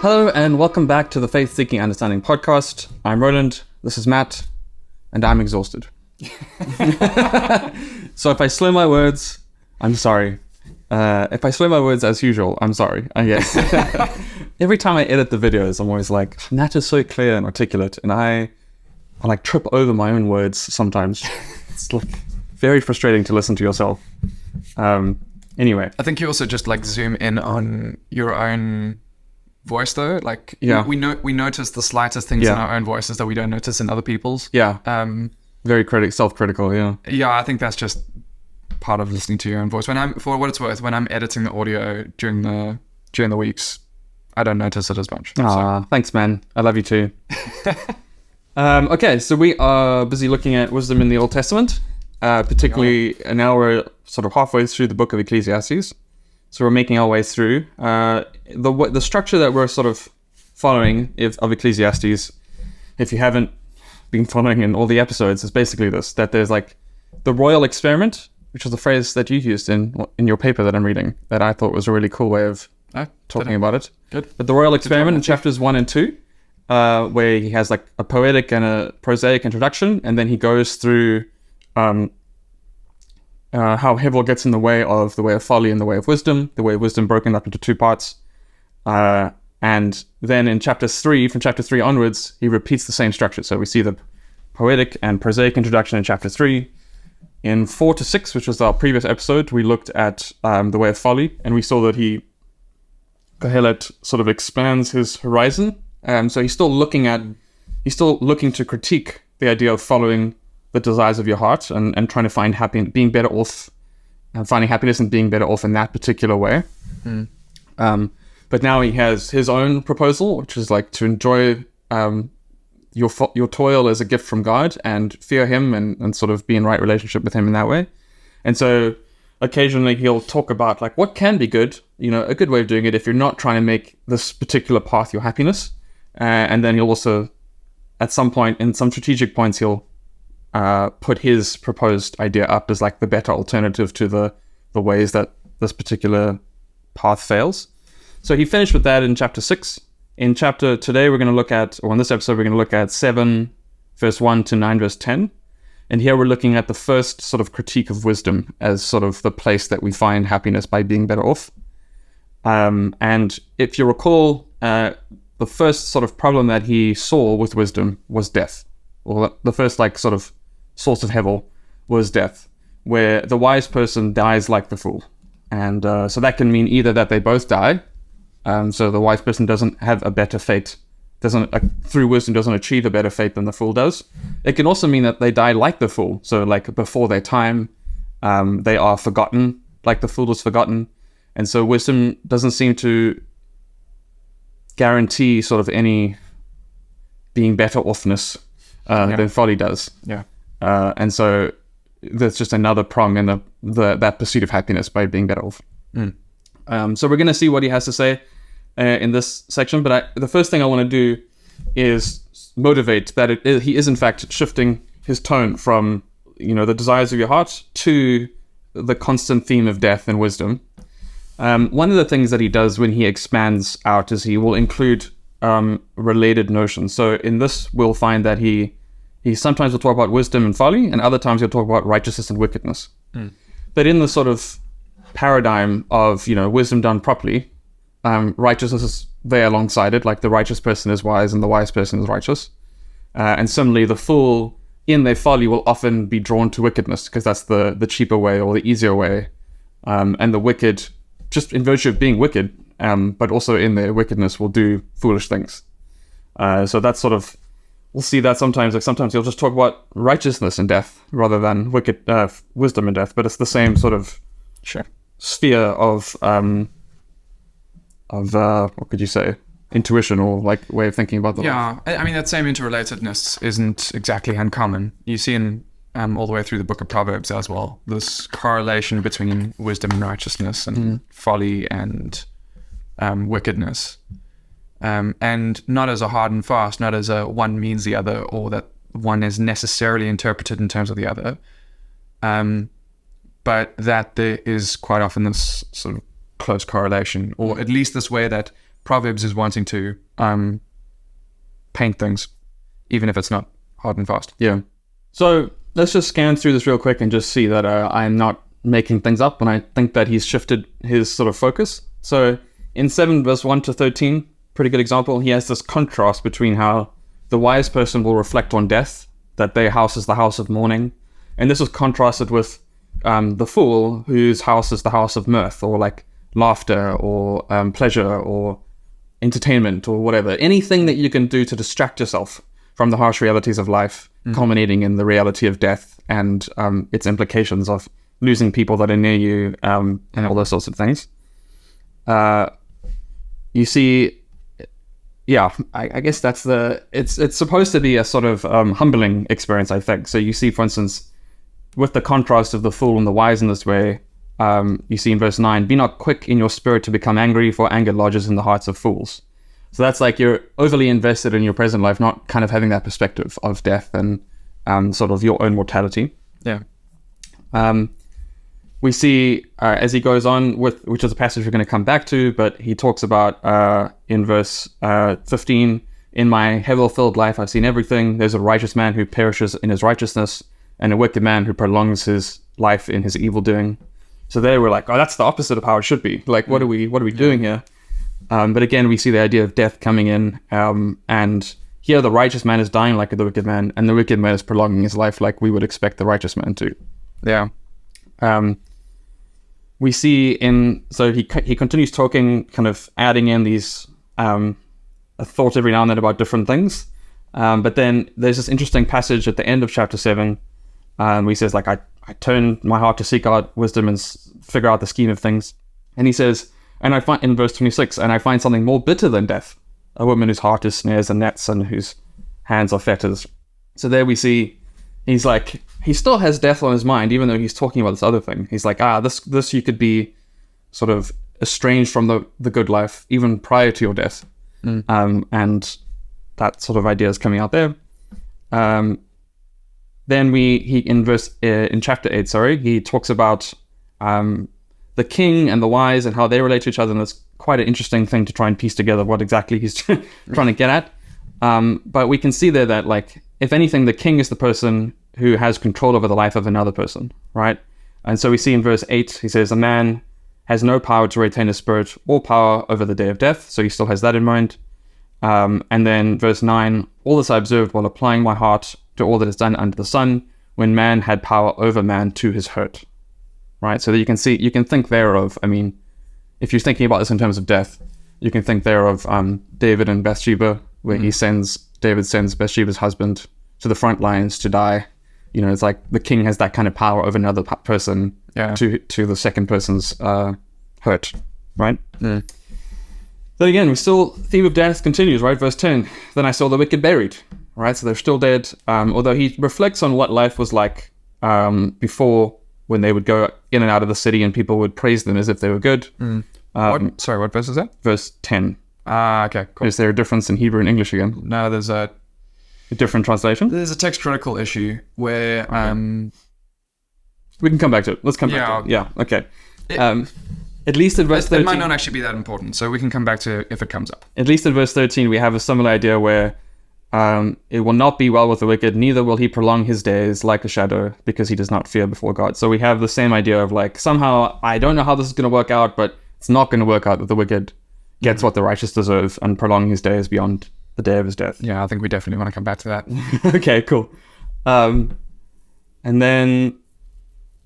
Hello and welcome back to the Faith Seeking Understanding podcast. I'm Roland, this is Matt, and I'm exhausted. So if I slur my words, I'm sorry. If I slur my words as usual, I'm sorry, I guess. Every time I edit the videos, I'm always like, Matt is so clear and articulate, and I like trip over my own words sometimes. It's like very frustrating to listen to yourself. Anyway. I think you also just like zoom in on your own voice though. Like we notice the slightest things in our own voices that we don't notice in other people's. Yeah. Very self-critical, yeah. Yeah, I think that's just part of listening to your own voice. For what it's worth, when I'm editing the audio during the weeks, I don't notice it as much. Thanks, man. I love you too. Okay, so we are busy looking at wisdom in the Old Testament, particularly now we're sort of halfway through the book of Ecclesiastes. So we're making our way through. The structure that we're sort of following of Ecclesiastes, if you haven't been following in all the episodes, is basically this, that there's like the royal experiment, which was a phrase that you used in your paper that I'm reading, that I thought was a really cool way of talking about it. Good. But the royal experiment in chapters 1 and 2, where he has like a poetic and a prosaic introduction, and then he goes through how Hevel gets in the way of folly and the way of wisdom broken up into two parts. And then in from chapter 3 onwards, he repeats the same structure. So we see the poetic and prosaic introduction in chapter 3. In 4 to 6, which was our previous episode, we looked at the way of folly, and we saw that Qoheleth sort of expands his horizon. So he's still looking to critique the idea of following the desires of your heart and trying to find being better off, and finding happiness and being better off in that particular way. But now he has his own proposal, which is like to enjoy your toil as a gift from God and fear him and sort of be in right relationship with him in that way. And so occasionally he'll talk about like what can be good, a good way of doing it if you're not trying to make this particular path your happiness. And then he'll also, at some point, in some strategic points, he'll put his proposed idea up as like the better alternative to the ways that this particular path fails. So he finished with that in chapter 6. In this episode, we're going to look at 7, verse 1 to 9, verse 10. And here we're looking at the first sort of critique of wisdom as sort of the place that we find happiness by being better off. And if you recall, the first sort of problem that he saw with wisdom was death. Well, the first like sort of source of Hevel was death, where the wise person dies like the fool. And so that can mean either that they both die, so the wise person doesn't have a better fate, through wisdom doesn't achieve a better fate than the fool does. It can also mean that they die like the fool, so like before their time, they are forgotten, like the fool was forgotten. And so wisdom doesn't seem to guarantee sort of any being better offness than folly does. Yeah. And so that's just another prong in that pursuit of happiness by being better off. So we're going to see what he has to say in this section. But the first thing I want to do is motivate that he is in fact shifting his tone from the desires of your heart to the constant theme of death and wisdom. One of the things that he does when he expands out is he will include related notions. So in this, we'll find that he sometimes will talk about wisdom and folly, and other times he'll talk about righteousness and wickedness. But in the sort of paradigm of wisdom done properly, righteousness is there alongside it, like the righteous person is wise and the wise person is righteous. And similarly, the fool in their folly will often be drawn to wickedness because that's the cheaper way or the easier way. And the wicked, just in virtue of being wicked, but also in their wickedness, will do foolish things. So that's sort of, we'll see that sometimes. Like sometimes he'll just talk about righteousness and death rather than wisdom and death, but it's the same sort of sphere of what could you say, intuition or like way of thinking about the life. I mean that same interrelatedness isn't exactly uncommon. You see in all the way through the book of Proverbs as well, this correlation between wisdom and righteousness and folly and wickedness. And not as a hard and fast, not as a one means the other, or that one is necessarily interpreted in terms of the other, but that there is quite often this sort of close correlation, or at least this way that Proverbs is wanting to paint things, even if it's not hard and fast. Yeah. So let's just scan through this real quick and just see that I'm not making things up, and I think that he's shifted his sort of focus. So in 7 verse 1 to 13, pretty good example, he has this contrast between how the wise person will reflect on death, that their house is the house of mourning, and this is contrasted with the fool, whose house is the house of mirth, or like laughter, or pleasure, or entertainment, or whatever. Anything that you can do to distract yourself from the harsh realities of life, culminating in the reality of death and its implications of losing people that are near you, and all those sorts of things. You see, yeah, I guess that's it's supposed to be a sort of humbling experience, I think. So you see, for instance, with the contrast of the fool and the wise in this way, you see in verse 9, be not quick in your spirit to become angry, for anger lodges in the hearts of fools. So that's like you're overly invested in your present life, not kind of having that perspective of death and sort of your own mortality. Yeah. We see as he goes on with, which is a passage we're going to come back to, but he talks about in verse 15, in my hevel-filled life I've seen everything. There's a righteous man who perishes in his righteousness, and a wicked man who prolongs his life in his evil doing. So there we're like, oh, that's the opposite of how it should be. Like, what are we doing here? But again, we see the idea of death coming in, and here the righteous man is dying like the wicked man, and the wicked man is prolonging his life like we would expect the righteous man to. Yeah. We see so he continues talking, kind of adding in these thoughts every now and then about different things. But then there's this interesting passage at the end of chapter 7, where he says, like, I turn my heart to seek out wisdom and figure out the scheme of things. And he says, and I find in verse 26, and I find something more bitter than death, a woman whose heart is snares and nets and whose hands are fetters. So there we see, he's like, he still has death on his mind, even though he's talking about this other thing. He's like, this you could be sort of estranged from the good life, even prior to your death. And that sort of idea is coming out there. Then in chapter 8, he talks about the king and the wise and how they relate to each other, and it's quite an interesting thing to try and piece together what exactly he's trying to get at. But we can see there that, like, if anything, the king is the person who has control over the life of another person, right? And so we see in verse 8, he says, a man has no power to retain his spirit or power over the day of death, so he still has that in mind. And then verse 9, all this I observed while applying my heart to all that is done under the sun, when man had power over man to his hurt, right? So that you can think there of, I mean, if you're thinking about this in terms of death, you can think there of David and Bathsheba, where David sends Bathsheba's husband to the front lines to die. You know, it's like the king has that kind of power over another person to the second person's hurt, right? Mm. Then again, theme of death continues, right? Verse 10, then I saw the wicked buried, right? So they're still dead, although he reflects on what life was like before, when they would go in and out of the city and people would praise them as if they were good. What verse is that? Verse 10. Okay, cool. Is there a difference in Hebrew and English again? No, there's a different translation? There's a text critical issue where... we can come back to it. Let's come back to it. Yeah, okay. At least in verse 13... It might not actually be that important, so we can come back to it if it comes up. At least in verse 13, we have a similar idea where it will not be well with the wicked, neither will he prolong his days like a shadow, because he does not fear before God. So we have the same idea of, like, somehow, I don't know how this is going to work out, but it's not going to work out that the wicked gets what the righteous deserve and prolong his days beyond the day of his death. Yeah, I think we definitely want to come back to that. Okay, cool. And then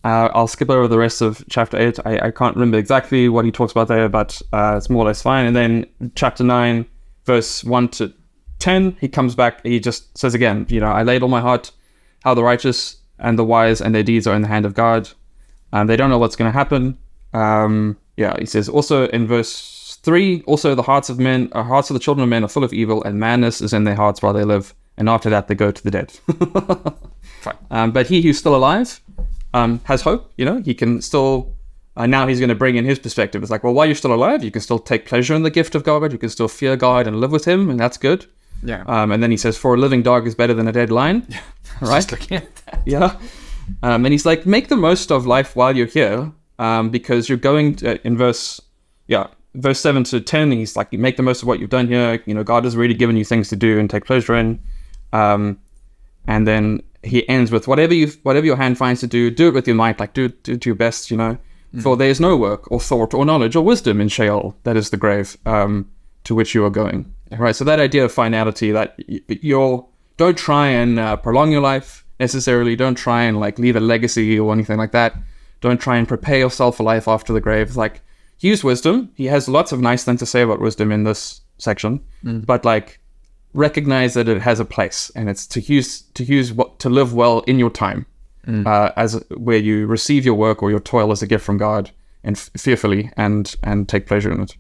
I'll skip over the rest of chapter 8. I can't remember exactly what he talks about there, but it's more or less fine. And then chapter 9, verse 1 to 10, he comes back. He just says again, you know, I laid on my heart how the righteous and the wise and their deeds are in the hand of God. They don't know what's going to happen. He says also in verse 3, also the hearts of the children of men are full of evil, and madness is in their hearts while they live, and after that they go to the dead. Fine. But he who's still alive has hope. You know, he can still, now he's going to bring in his perspective. It's like, well, while you're still alive, you can still take pleasure in the gift of God, you can still fear God and live with him, and that's good. Yeah. And then he says, for a living dog is better than a dead lion. Yeah. Right? Just looking at that. Yeah. And he's like, make the most of life while you're here, because you're going to, in verse verse 7 to 10, he's like, you make the most of what you've done here. You know, God has really given you things to do and take pleasure in. And then he ends with whatever your hand finds to do it with your might, like do it to your best, you know. For there is no work or thought or knowledge or wisdom in Sheol, that is the grave, to which you are going. Right. So that idea of finality, that don't try and prolong your life necessarily. Don't try and like leave a legacy or anything like that. Don't try and prepare yourself for life after the grave. It's like, use wisdom. He has lots of nice things to say about wisdom in this section, but like, recognize that it has a place, and it's to live well in your time, as where you receive your work or your toil as a gift from God, and fearfully and take pleasure in it.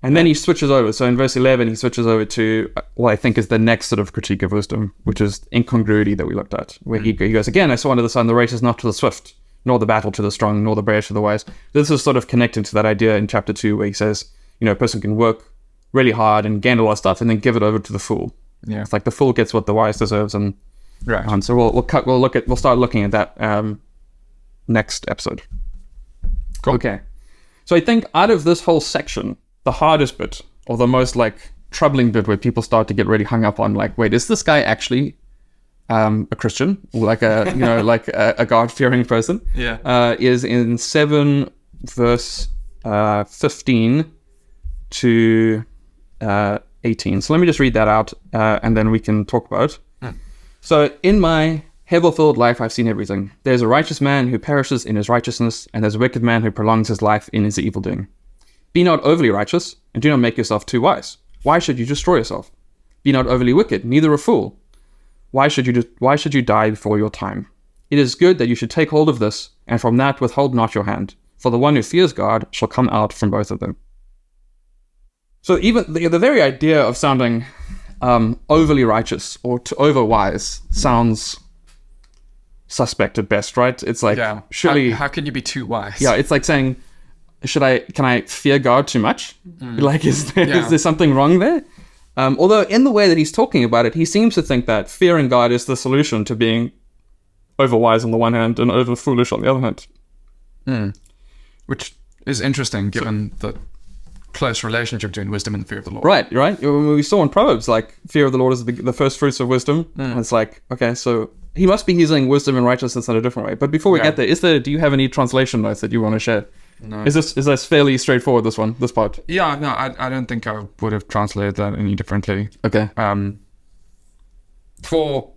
And then he switches over. So in verse 11, he switches over to what I think is the next sort of critique of wisdom, which is incongruity that we looked at, where he goes, again, I saw under the sun, the race is not to the swift, nor the battle to the strong, nor the bread to the wise. This is sort of connected to that idea in chapter 2, where he says, you know, a person can work really hard and gain a lot of stuff and then give it over to the fool. Yeah. It's like the fool gets what the wise deserves. And right. So we'll start looking at that next episode. Cool. Okay. So I think out of this whole section, the hardest bit, or the most like troubling bit, where people start to get really hung up on, like, wait, is this guy actually a Christian, or like a like a God-fearing person? Yeah. Is in 7 verse 15 to 18. So let me just read that out, and then we can talk about it. So, in my hevel-filled life, I've seen everything. There's a righteous man who perishes in his righteousness, and there's a wicked man who prolongs his life in his evil doing. Be not overly righteous, and do not make yourself too wise. Why should you destroy yourself? Be not overly wicked, neither a fool. Why should you die before your time? It is good that you should take hold of this, and from that withhold not your hand. For the one who fears God shall come out from both of them. So even the very idea of sounding overly righteous or over wise sounds suspect at best, right? It's like, surely... How can you be too wise? Yeah, it's like saying, can I fear God too much? Like, is there something wrong there? Although in the way that he's talking about it, he seems to think that fearing God is the solution to being over wise on the one hand and over foolish on the other hand. Which is interesting, given the close relationship between wisdom and the fear of the Lord. Right. We saw in Proverbs, like, fear of the Lord is the first fruits of wisdom. And it's like, okay, so he must be using wisdom and righteousness in a different way. But before we get there, do you have any translation notes that you want to share? No. Is this fairly straightforward, this part? Yeah, no, I don't think I would have translated that any differently. Okay. For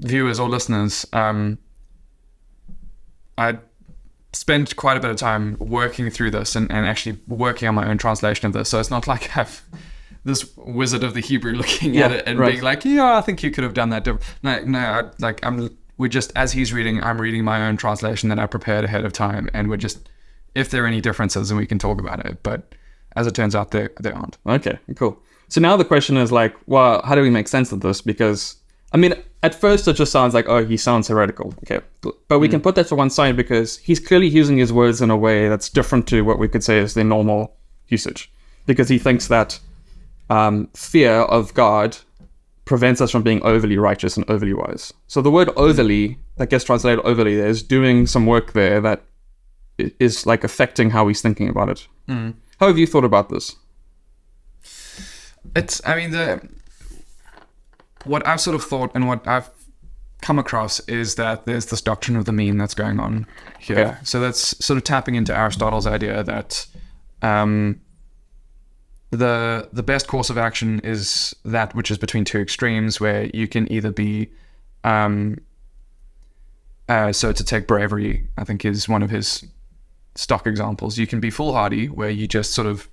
viewers or listeners, I spent quite a bit of time working through this and actually working on my own translation of this. So it's not like I have this wizard of the Hebrew looking at it and being like, yeah, I think you could have done that different. We're just, as he's reading, I'm reading my own translation that I prepared ahead of time, and we're just, if there are any differences, then we can talk about it. But as it turns out, there aren't. Okay, cool. So now the question is like, well, how do we make sense of this? Because, I mean, at first it just sounds like, oh, he sounds heretical. Okay, but we can put that to one side because he's clearly using his words in a way that's different to what we could say is their normal usage. Because he thinks that fear of God prevents us from being overly righteous and overly wise. So the word overly, that gets translated overly, there is doing some work there that is like affecting how he's thinking about it. How have you thought about this? What I've sort of thought and what I've come across is that there's this doctrine of the mean that's going on here. Yeah. So that's sort of tapping into Aristotle's idea that the best course of action is that which is between two extremes, where you can either be so to take bravery, I think, is one of his stock examples. You can be foolhardy, where you just sort of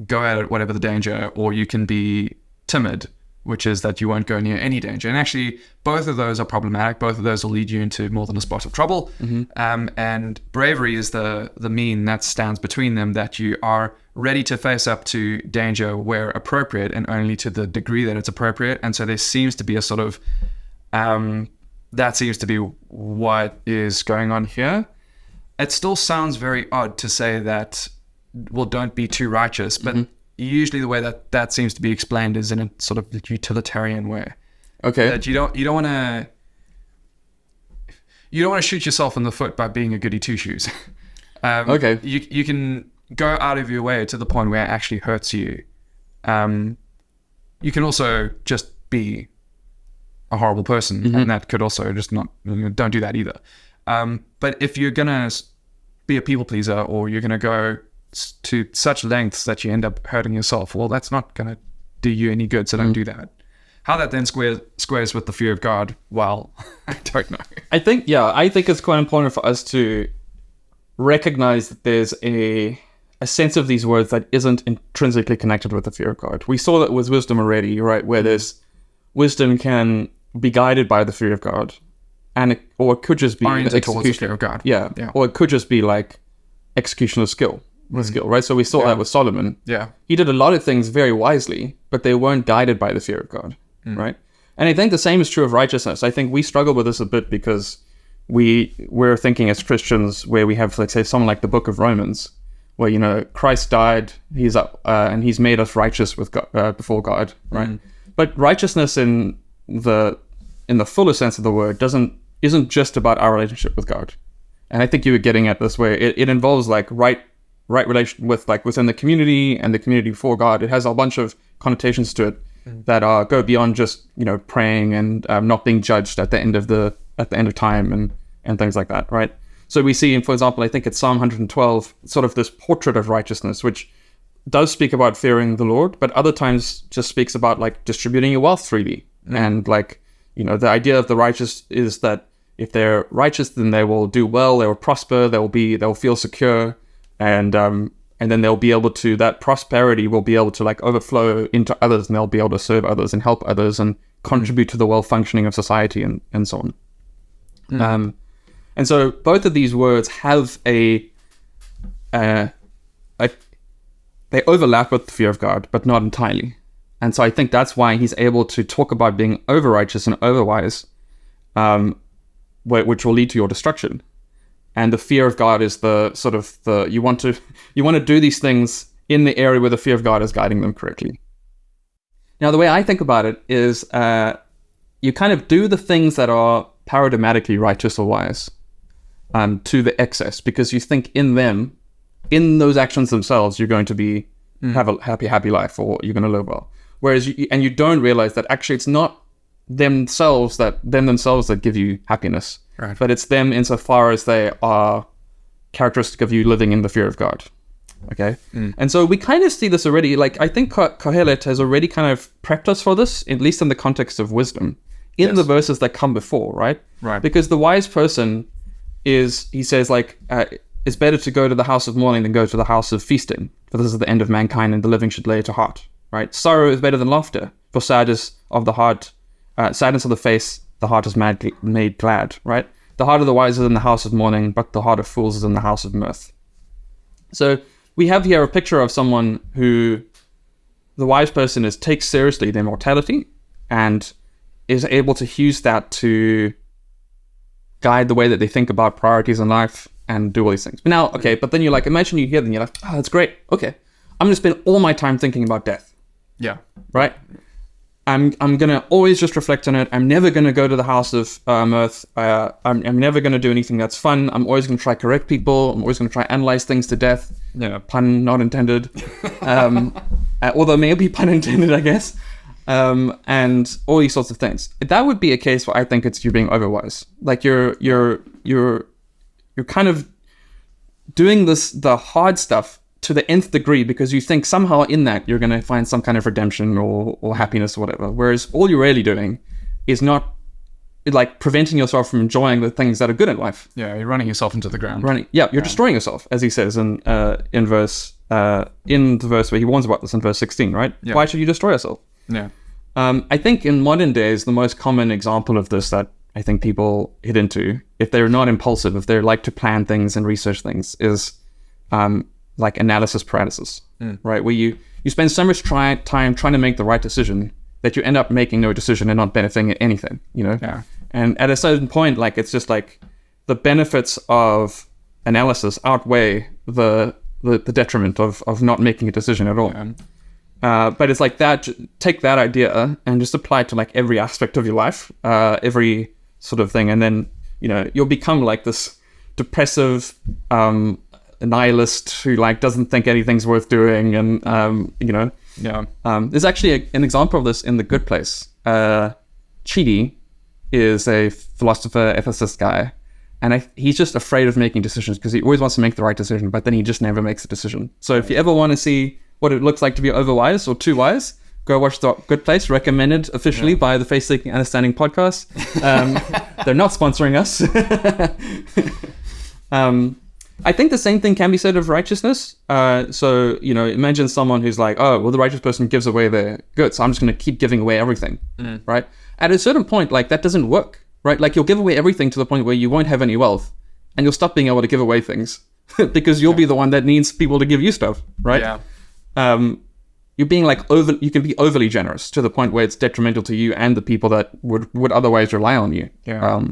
go at it whatever the danger, or you can be timid, which is that you won't go near any danger. And actually, both of those are problematic. Both of those will lead you into more than a spot of trouble. And bravery is the mean that stands between them, that you are ready to face up to danger where appropriate, and only to the degree that it's appropriate. And so there seems to be a sort of, that seems to be what is going on here. It still sounds very odd to say that, well, don't be too righteous, but usually the way that seems to be explained is in a sort of utilitarian way. Okay. That you don't want to shoot yourself in the foot by being a goody two shoes. Okay. You can go out of your way to the point where it actually hurts you. You can also just be a horrible person, and that could also just not, don't do that either. But if you're going to be a people pleaser, or you're going to go to such lengths that you end up hurting yourself, well, that's not going to do you any good, so don't do that. How that then squares with the fear of God, well, I don't know. I think it's quite important for us to recognize that there's a sense of these words that isn't intrinsically connected with the fear of God. We saw that with wisdom already, right? Where there's wisdom can be guided by the fear of God, or it could just be oriented towards the fear of God. Yeah. Or it could just be like execution of skill, right? So we saw that with Solomon. Yeah, he did a lot of things very wisely, but they weren't guided by the fear of God, right? And I think the same is true of righteousness. I think we struggle with this a bit because we're thinking as Christians where we have, let's say, something like the book of Romans, where, Christ died, he's up, and he's made us righteous with God, before God, right? But righteousness in the fuller sense of the word isn't just about our relationship with God. And I think you were getting at this, where it involves like right relation with, like, within the community and the community before God. It has a bunch of connotations to it that go beyond just praying and not being judged at the end of time and things like that, right? So we see, for example, I think it's Psalm 112, sort of this portrait of righteousness, which does speak about fearing the Lord, but other times just speaks about like distributing your wealth freely. And like, the idea of the righteous is that if they're righteous, then they will do well, they will prosper, they'll feel secure, and then they'll be able to, that prosperity will be able to like overflow into others, and they'll be able to serve others and help others and contribute to the well functioning of society and so on. And so both of these words have they overlap with the fear of God, but not entirely. And so I think that's why he's able to talk about being over righteous and over wise, which will lead to your destruction. And the fear of God is the sort of you want to do these things in the area where the fear of God is guiding them correctly. Now, the way I think about it is you kind of do the things that are paradigmatically righteous or wise to the excess, because you think in those actions themselves, you're going to have a happy life, or you're going to live well. Whereas you don't realize that actually it's not themselves that give you happiness, right? But it's them insofar as they are characteristic of you living in the fear of God. Okay, and so we kind of see this already. Like, I think Qoheleth has already kind of prepped us for this, at least in the context of wisdom, in the verses that come before, right? Right. Because the wise person he says, like, it's better to go to the house of mourning than go to the house of feasting, for this is the end of mankind, and the living should lay it to heart, right? Sorrow is better than laughter, for sadness of the face, the heart is made glad, right? The heart of the wise is in the house of mourning, but the heart of fools is in the house of mirth. So we have here a picture of someone who the wise person takes seriously their mortality and is able to use that to guide the way that they think about priorities in life and do all these things. But now, okay, but then you're like, imagine you hear them, and you're like, oh, that's great. Okay, I'm going to spend all my time thinking about death. Yeah. Right? I'm going to always just reflect on it. I'm never going to go to the house of mirth. I'm never going to do anything that's fun. I'm always going to try to correct people. I'm always going to try analyze things to death. Yeah. Pun not intended. Although maybe pun intended, I guess. And all these sorts of things. That would be a case where I think it's you being overwise. Like you're kind of doing the hard stuff to the nth degree because you think somehow in that you're going to find some kind of redemption or happiness or whatever. Whereas all you're really doing is not like preventing yourself from enjoying the things that are good in life. Yeah, you're running yourself into the ground. You're destroying yourself, as he says in the verse where he warns about this in verse 16, right? Yeah. Why should you destroy yourself? Yeah. I think in modern days, the most common example of this that I think people hit into, if they're not impulsive, if they like to plan things and research things, is like analysis paralysis, right? Where you spend so much time trying to make the right decision that you end up making no decision and not benefiting anything, Yeah. And at a certain point, like, it's just like the benefits of analysis outweigh the detriment of not making a decision at all. Yeah. But it's like that. Take that idea and just apply it to like every aspect of your life, every sort of thing, and then you'll become like this depressive, nihilist who like doesn't think anything's worth doing, and there's actually an example of this in The Good Place. Chidi is a philosopher, ethicist guy, and he's just afraid of making decisions because he always wants to make the right decision, but then he just never makes a decision. So if you ever want to see what it looks like to be overwise or too wise, go watch The Good Place, recommended officially by the Face Seeking Understanding podcast. They're not sponsoring us. I think the same thing can be said of righteousness. So, imagine someone who's like, oh, well, the righteous person gives away their goods, so I'm just going to keep giving away everything, right? At a certain point, like, that doesn't work, right? Like, you'll give away everything to the point where you won't have any wealth, and you'll stop being able to give away things because you'll be the one that needs people to give you stuff, right? Yeah. You're being like you can be overly generous to the point where it's detrimental to you and the people that would otherwise rely on you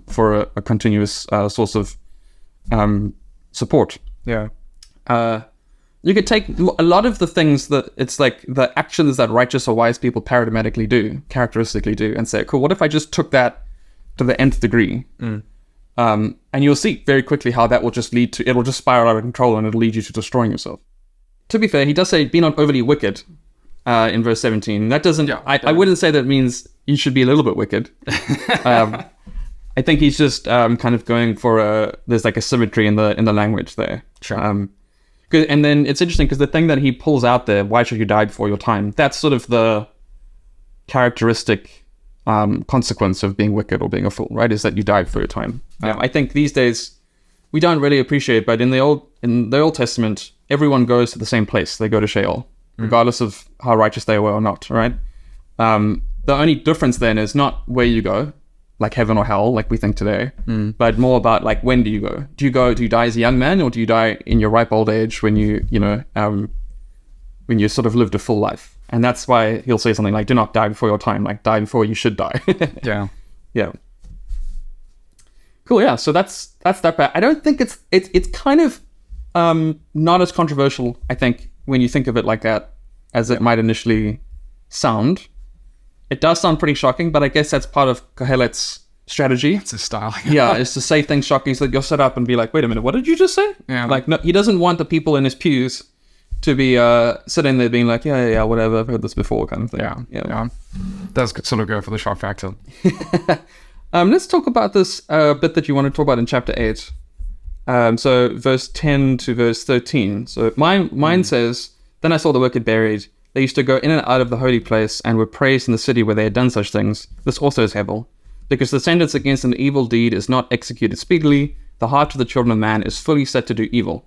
for a continuous source of support. Yeah. You could take a lot of the things that it's like the actions that righteous or wise people characteristically do, and say, cool, what if I just took that to the nth degree? And you'll see very quickly how that will just it'll just spiral out of control, and it'll lead you to destroying yourself. To be fair, he does say, be not overly wicked in verse 17. That doesn't, I wouldn't say that means you should be a little bit wicked. I think he's just kind of going for there's like a symmetry in the language there. Sure. And then it's interesting because the thing that he pulls out there, why should you die before your time? That's sort of the characteristic consequence of being wicked or being a fool, right? Is that you die before your time. Yeah. I think these days we don't really appreciate, but in the Old Testament, everyone goes to the same place. They go to Sheol, regardless of how righteous they were or not, right? The only difference then is not where you go, like heaven or hell, like we think today, but more about like, when do you go? Do you die as a young man, or do you die in your ripe old age when when you sort of lived a full life? And that's why he'll say something like, do not die before your time, like die before you should die. Yeah. Cool. Yeah. So that's that part. I don't think it's kind of not as controversial, I think, when you think of it like that, as it might initially sound. It does sound pretty shocking, but I guess that's part of Qoheleth's strategy. It's his style. Yeah, is to say things shocking so that you'll sit up and be like, wait a minute, what did you just say? Yeah. Like, no, he doesn't want the people in his pews to be sitting there being like, yeah, whatever, I've heard this before, kind of thing. Yeah. Does sort of go for the shock factor. Let's talk about this bit that you want to talk about in chapter 8. So verse 10 to verse 13. So mine says, then I saw the wicked buried. They used to go in and out of the holy place and were praised in the city where they had done such things. This also is Hevel. Because the sentence against an evil deed is not executed speedily, the heart of the children of man is fully set to do evil.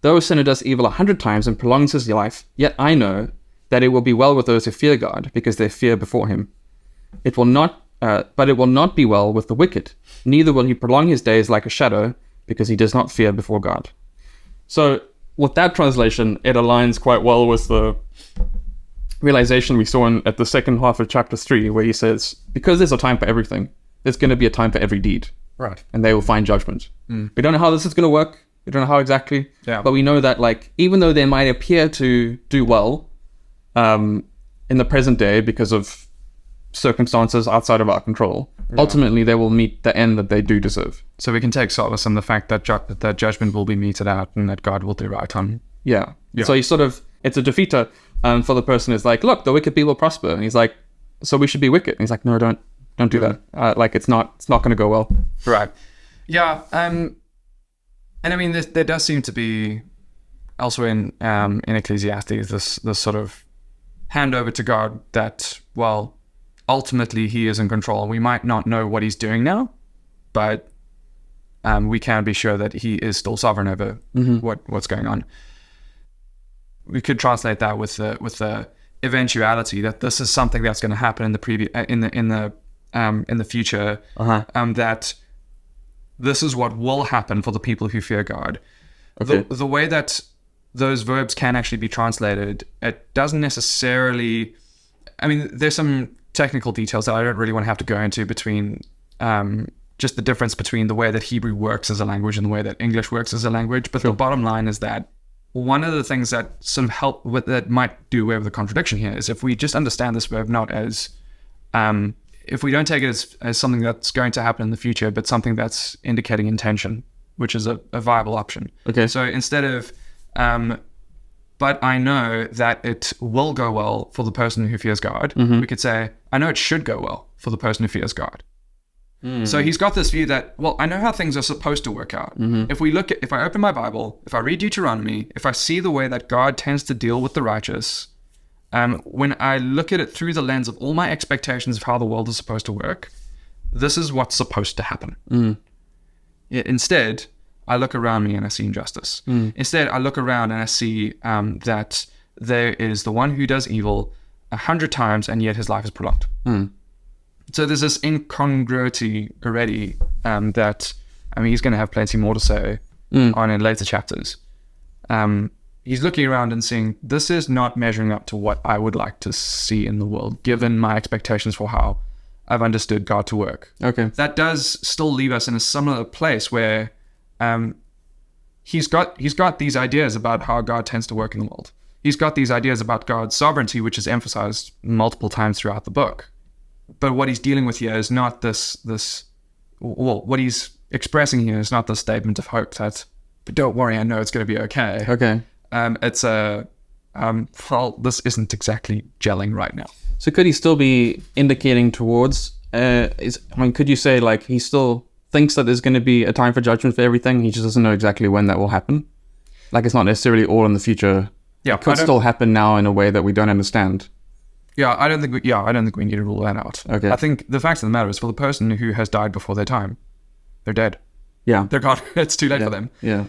Though a sinner does evil 100 times and prolongs his life, yet I know that it will be well with those who fear God, because they fear before him. But it will not be well with the wicked. Neither will he prolong his days like a shadow, because he does not fear before God. So, with that translation, it aligns quite well with the realization we saw at the second half of chapter 3, where he says, because there's a time for everything, there's going to be a time for every deed. Right. And they will find judgment. We don't know how this is going to work. We don't know how exactly. Yeah. But we know that, like, even though they might appear to do well in the present day because of circumstances outside of our control, ultimately they will meet the end that they do deserve. So we can take solace in the fact that that judgment will be meted out and that God will do right on. Yeah. So he sort of, it's a defeater for the person who's like, look, the wicked people prosper. And he's like, so we should be wicked. And he's like, no, don't do that. Like, it's not going to go well. Right. Yeah. And I mean, there does seem to be elsewhere in Ecclesiastes this sort of handover to God that, well, ultimately he is in control. We might not know what he's doing now, but we can be sure that he is still sovereign over what's going on. We could translate that with the eventuality that this is something that's going to happen in the future. That this is what will happen for the people who fear God. Okay. The way that those verbs can actually be translated, it doesn't necessarily. I mean, there's some technical details that I don't really want to have to go into between just the difference between the way that Hebrew works as a language and the way that English works as a language. But the bottom line is that one of the things that sort of help with that might do away with the contradiction here is if we just understand this verb not as if we don't take it as something that's going to happen in the future, but something that's indicating intention, which is a viable option. Okay. So instead of, but I know that it will go well for the person who fears God, we could say, I know it should go well for the person who fears God. So he's got this view that, well, I know how things are supposed to work out. If I open my Bible, if I read Deuteronomy, if I see the way that God tends to deal with the righteous, when I look at it through the lens of all my expectations of how the world is supposed to work, this is what's supposed to happen. Instead, I look around me and I see injustice. Instead, I look around and I see that there is the one who does evil 100 times and yet his life is prolonged. So there's this incongruity already that, I mean, he's going to have plenty more to say on in later chapters. He's looking around and seeing, this is not measuring up to what I would like to see in the world, given my expectations for how I've understood God to work. Okay. That does still leave us in a similar place where he's got these ideas about how God tends to work in the world. He's got these ideas about God's sovereignty, which is emphasized multiple times throughout the book. But what he's dealing with here is not what he's expressing here is not the statement of hope that, but don't worry, I know it's going to be okay. Okay. It's well, this isn't exactly gelling right now. So could he still be indicating towards, could you say like he still thinks that there's going to be a time for judgment for everything, he just doesn't know exactly when that will happen? Like it's not necessarily all in the future. Yeah, it could still happen now in a way that we don't understand. Yeah, I don't think we need to rule that out. Okay. I think the fact of the matter is, for the person who has died before their time, they're dead. Yeah. They're gone. It's too late for them. Yeah.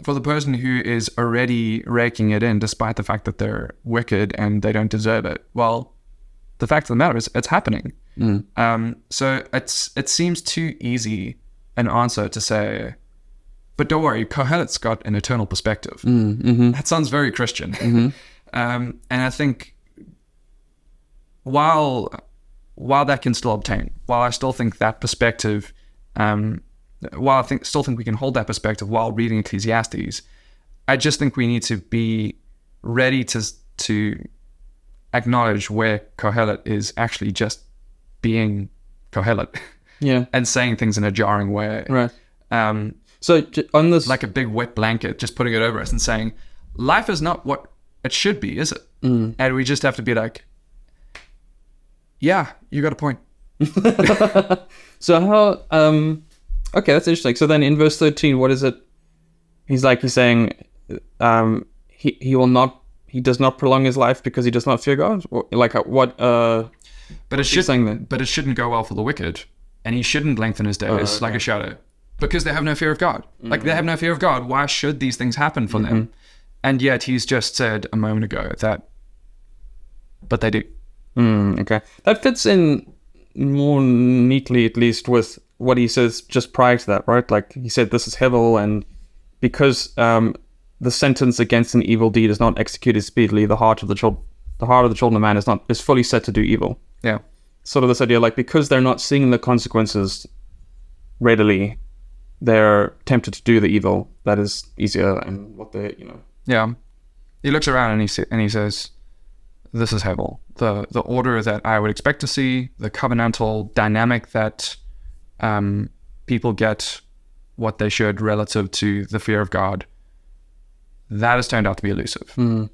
For the person who is already raking it in, despite the fact that they're wicked and they don't deserve it, well, the fact of the matter is, it's happening. So it seems too easy an answer to say, but don't worry, Qoheleth's got an eternal perspective. That sounds very Christian. And I think while that can still obtain, while I still think that perspective, while I still think we can hold that perspective while reading Ecclesiastes, I just think we need to be ready to acknowledge where Qoheleth is actually just being Qoheleth, and saying things in a jarring way, right? So on this, like a big wet blanket, just putting it over us and saying, life is not what it should be, is it? And we just have to be like, yeah, you got a point. So how? Okay, that's interesting. So then in verse 13, what is it? He's saying, he does not prolong his life because he does not fear God. Or like what? But it saying But it shouldn't go well for the wicked, and he shouldn't lengthen his days like a shadow, because they have no fear of God. Like they have no fear of God. Why should these things happen for them? And yet he's just said a moment ago that, but they do. Okay, that fits in more neatly, at least, with what he says just prior to that, right? Like he said, this is Hevel, and because the sentence against an evil deed is not executed speedily, the heart of the children of man is fully set to do evil. Yeah, sort of this idea, like because they're not seeing the consequences readily, they're tempted to do the evil that is easier and what they, Yeah, he looks around and he says, this is Hevel, the order that I would expect to see, the covenantal dynamic that people get what they should relative to the fear of God. That has turned out to be elusive.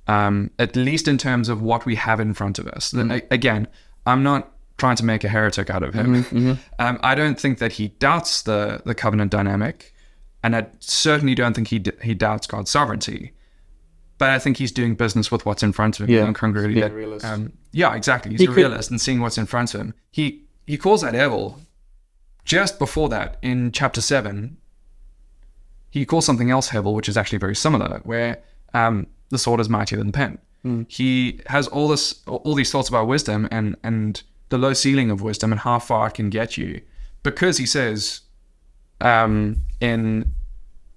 At least in terms of what we have in front of us. Again, I'm not trying to make a heretic out of him. I don't think that he doubts the covenant dynamic, and I certainly don't think he doubts God's sovereignty. But I think he's doing business with what's in front of him. Incongruity. He's a realist. Yeah, exactly. He's a realist and seeing what's in front of him. He calls that Hevel. Just before that, in chapter 7, he calls something else Hevel, which is actually very similar, where the sword is mightier than the pen. He has all these thoughts about wisdom and the low ceiling of wisdom and how far it can get you, because he says in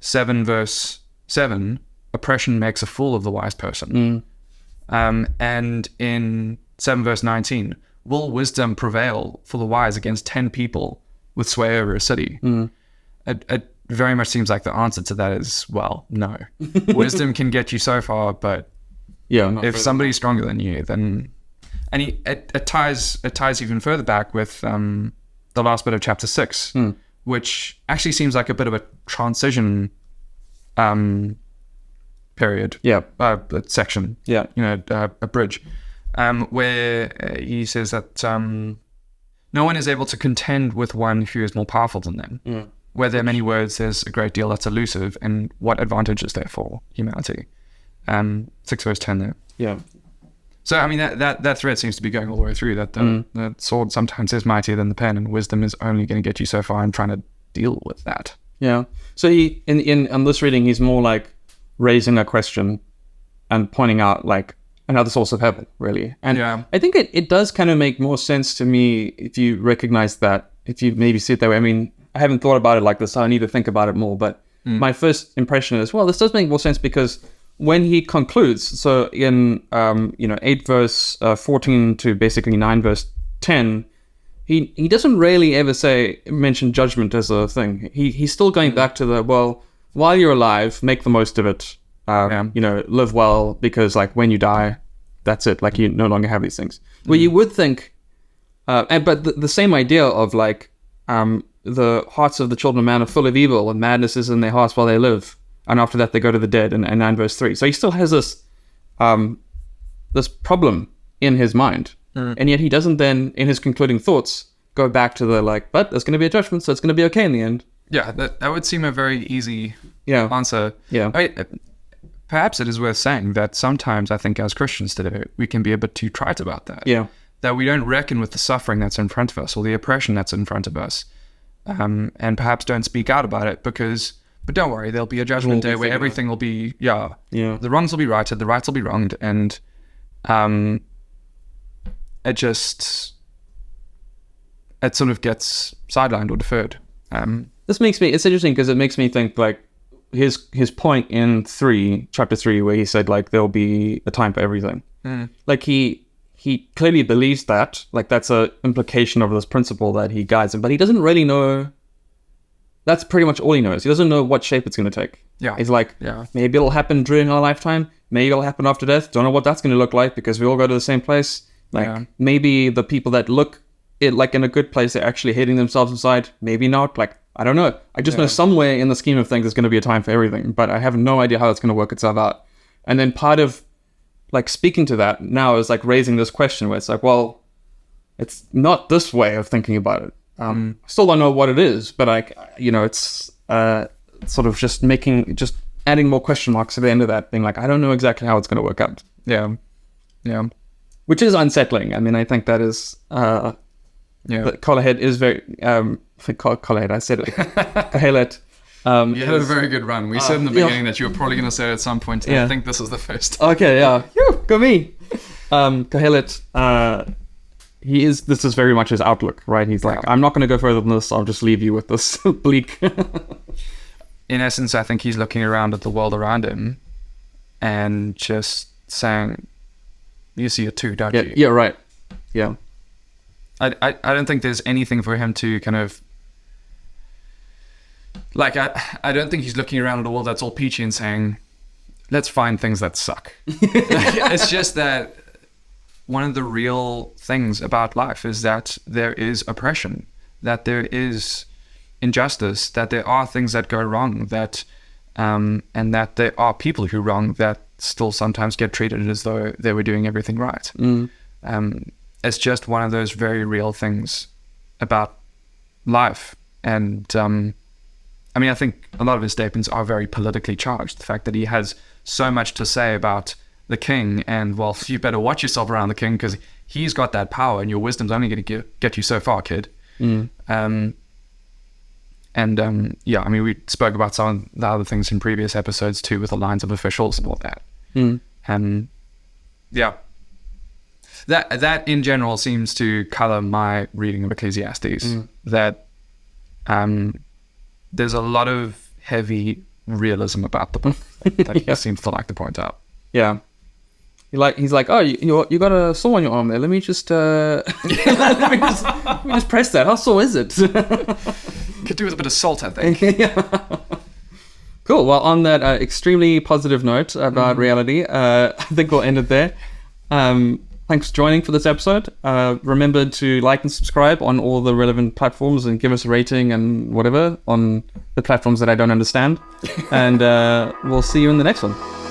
7 verse 7, oppression makes a fool of the wise person. And in 7 verse 19, will wisdom prevail for the wise against 10 people with sway over a city? It very much seems like the answer to that is, well, no. Wisdom can get you so far, but if somebody's stronger than you, then... And it ties even further back with the last bit of chapter 6, which actually seems like a bit of a transition period. Yeah. Section. Yeah. A bridge, where he says that no one is able to contend with one who is more powerful than them. Where there are many words, there's a great deal that's elusive, and what advantage is there for humanity? 6 verse 10 there. Yeah. So, I mean, that thread seems to be going all the way through, that the sword sometimes is mightier than the pen, and wisdom is only going to get you so far in trying to deal with that. Yeah. So he, in this reading, he's more like raising a question and pointing out like another source of heaven, really. And I think it does kind of make more sense to me if you recognize that, if you maybe see it that way. I mean, I haven't thought about it like this, so I need to think about it more. But my first impression is, well, this does make more sense because when he concludes, so in 8 verse 14 to basically 9 verse 10, he doesn't really ever mention judgment as a thing. He's still going back to the, well, while you're alive, make the most of it. Live well, because like when you die, that's it. Like you no longer have these things. Well, you would think, but the same idea of like the hearts of the children of man are full of evil, and madness is in their hearts while they live, and after that they go to the dead. And 9 verse 3. So he still has this this problem in his mind, and yet he doesn't then, in his concluding thoughts, go back to the like, but there's going to be a judgment, so it's going to be okay in the end. Yeah, that would seem a very easy answer. Yeah. Perhaps it is worth saying that sometimes I think as Christians today, we can be a bit too trite about that. Yeah. That we don't reckon with the suffering that's in front of us or the oppression that's in front of us. And perhaps don't speak out about it but don't worry, there'll be a judgment day where everything will be, the wrongs will be righted, the rights will be wronged, and it sort of gets sidelined or deferred. It's interesting because it makes me think like his point in chapter 3, where he said like there'll be a time for everything. Like he clearly believes that, like that's a implication of this principle that he guides him, but he doesn't really know. That's pretty much all he knows. He doesn't know what shape it's going to take. Yeah. He's like, maybe it'll happen during our lifetime. Maybe it'll happen after death. Don't know what that's going to look like because we all go to the same place. Like maybe the people that look it like in a good place, they're actually hating themselves inside. Maybe not. Like, I don't know. I just know somewhere in the scheme of things, there's going to be a time for everything, but I have no idea how it's going to work itself out. And then part of like speaking to that now is like raising this question where it's like, well, it's not this way of thinking about it. Still don't know what it is, but it's sort of just adding more question marks at the end of that, being like, I don't know exactly how it's going to work out. Yeah. Which is unsettling. I mean, I think that is, that Qoheleth is very, Qoheleth, I said it, Qoheleth. You had a very good run. We said in the beginning that you were probably going to say it at some point, and I think this is the first. Okay, yeah. Go me. Qoheleth, this is very much his outlook, right? He's like, I'm not going to go further than this. I'll just leave you with this bleak. In essence, I think he's looking around at the world around him and just saying, you see it too, don't you? Yeah, right. Yeah. I don't think there's anything for him to kind of... Like, I don't think he's looking around at a world that's all peachy and saying, let's find things that suck. It's just that one of the real things about life is that there is oppression, that there is injustice, that there are things that go wrong, that and that there are people who wrong that still sometimes get treated as though they were doing everything right. It's just one of those very real things about life. And I mean, I think a lot of his statements are very politically charged. The fact that he has so much to say about the king, and well, you better watch yourself around the king because he's got that power, and your wisdom's only going to get you so far, kid. I mean, we spoke about some of the other things in previous episodes too, with the lines of officials and all that. That in general seems to color my reading of Ecclesiastes. That there's a lot of heavy realism about the book that he seems to like to point out. Yeah. He's like, oh, you got a sore on your arm there. Let me just let me just press that. How sore is it? Could do with a bit of salt, I think. Cool. Well, on that extremely positive note about reality, I think we'll end it there. thanks for joining for this episode. Remember to like and subscribe on all the relevant platforms and give us a rating and whatever on the platforms that I don't understand. And we'll see you in the next one.